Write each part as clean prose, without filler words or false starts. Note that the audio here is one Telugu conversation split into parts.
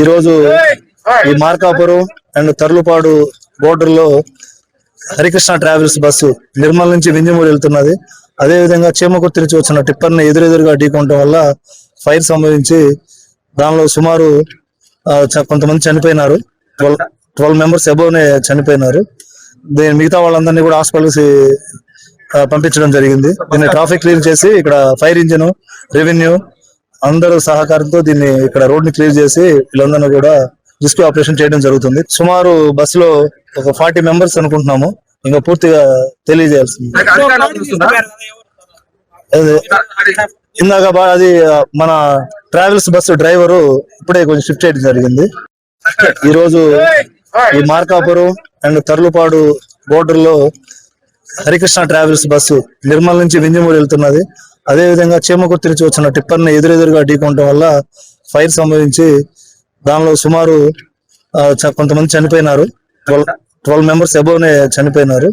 ఈ రోజు ఈ మార్కాపురం అండ్ తర్లుపాడు బోర్డర్ లో హరికృష్ణ ట్రావెల్స్ బస్సు నిర్మల్ నుంచి వింజమూరు వెళ్తున్నది. అదే విధంగా చీమకుర్తి నుంచి వచ్చిన టిప్పర్ ని ఎదురెదురుగా ఢీకొనడం వల్ల ఫైర్ సంభవించి దానిలో సుమారు కొంతమంది చనిపోయినారు. 12 మెంబర్స్ అబోవ్ చనిపోయినారు. మిగతా వాళ్ళందరినీ కూడా హాస్పిటల్స్ పంపించడం జరిగింది. దీన్ని ట్రాఫిక్ క్లియర్ చేసి ఇక్కడ ఫైర్ ఇంజిన్, రెవెన్యూ అందరూ సహకారంతో దీన్ని ఇక్కడ రోడ్ ని క్లియర్ చేసి వీళ్ళందరినీ కూడా రెస్క్యూ ఆపరేషన్ చేయడం జరుగుతుంది. సుమారు బస్సులో ఒక 40 మెంబర్స్ అనుకుంటున్నాము. ఇంకా పూర్తిగా తెలియజేయాల్సింది. ఇందాక అది మన ట్రావెల్స్ బస్సు డ్రైవరు ఇప్పుడే కొంచెం షిఫ్ట్ చేయడం జరిగింది. ఈ రోజు ఈ మార్కాపురం అండ్ తర్లుపాడు బోర్డర్ లో హరికృష్ణ ట్రావెల్స్ బస్సు నిర్మల్ నుంచి వింజమూరు వెళ్తున్నది. అదే విధంగా చీమకుర్తి నుంచి వచ్చిన టిప్పర్ ని ఎదురెదురుగా ఢీకొనడం వల్ల ఫైర్ సంభవించి దానిలో సుమారు కొంతమంది చనిపోయినారు. 12 మెంబర్స్ అబోవ్ చనిపోయినారు.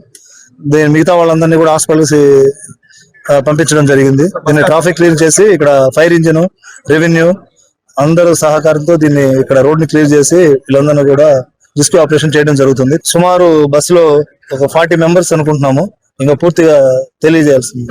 మిగతా వాళ్ళందరినీ కూడా హాస్పిటల్స్ పంపించడం జరిగింది. దీన్ని ట్రాఫిక్ క్లియర్ చేసి ఇక్కడ ఫైర్ ఇంజిన్, రెవెన్యూ అందరూ సహకారంతో దీన్ని ఇక్కడ రోడ్ ని క్లియర్ చేసి వీళ్ళందరినీ కూడా రెస్క్యూ ఆపరేషన్ చేయడం జరుగుతుంది. సుమారు బస్సులో ఒక 40 మెంబర్స్ అనుకుంటున్నాము. ఇంకా పూర్తిగా తెలియజేయాల్సింది.